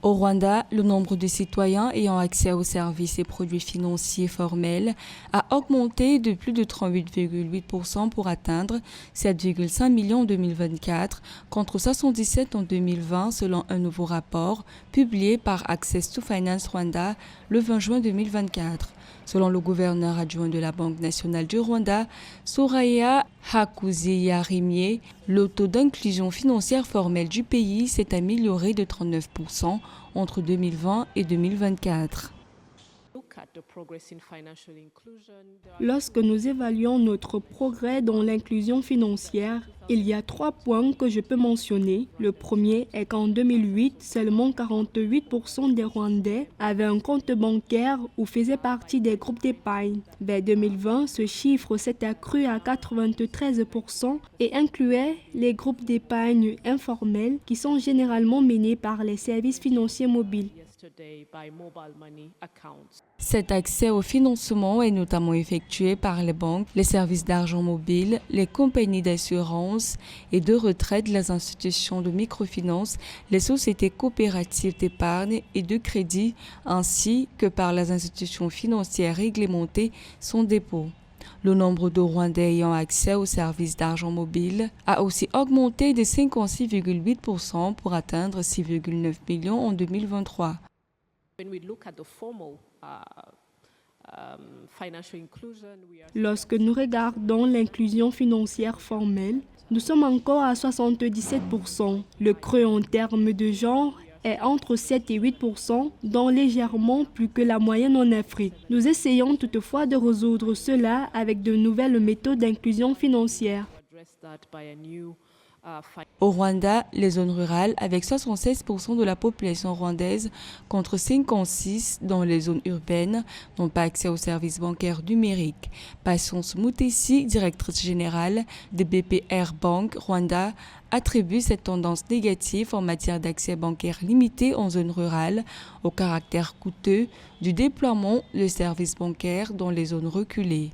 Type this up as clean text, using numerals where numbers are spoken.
Au Rwanda, le nombre de citoyens ayant accès aux services et produits financiers formels a augmenté de plus de 38,8% pour atteindre 7,5 millions en 2024 contre 77 en 2020 selon un nouveau rapport publié par Access to Finance Rwanda le 20 juin 2024. Selon le gouverneur adjoint de la Banque nationale du Rwanda, Soraya Hakuziyarimye, le taux d'inclusion financière formelle du pays s'est amélioré de 39% entre 2020 et 2024. Lorsque nous évaluons notre progrès dans l'inclusion financière, il y a 3 points que je peux mentionner. Le premier est qu'en 2008, seulement 48% des Rwandais avaient un compte bancaire ou faisaient partie des groupes d'épargne. Vers 2020, ce chiffre s'est accru à 93% et incluait les groupes d'épargne informels qui sont généralement menés par les services financiers mobiles. Cet accès au financement est notamment effectué par les banques, les services d'argent mobile, les compagnies d'assurance et de retraite, les institutions de microfinance, les sociétés coopératives d'épargne et de crédit, ainsi que par les institutions financières réglementées sans dépôt. Le nombre de Rwandais ayant accès aux services d'argent mobile a aussi augmenté de 56,8% pour atteindre 6,9 millions en 2023. Lorsque nous regardons l'inclusion financière formelle, nous sommes encore à 77%. Le creux en termes de genre est entre 7 et 8%, donc légèrement plus que la moyenne en Afrique. Nous essayons toutefois de résoudre cela avec de nouvelles méthodes d'inclusion financière. Au Rwanda, les zones rurales, avec 76% de la population rwandaise contre 56% dans les zones urbaines, n'ont pas accès aux services bancaires numériques. Patience Moutessi, directrice générale de BPR Bank Rwanda, attribue cette tendance négative en matière d'accès bancaire limité en zone rurale au caractère coûteux du déploiement de services bancaires dans les zones reculées.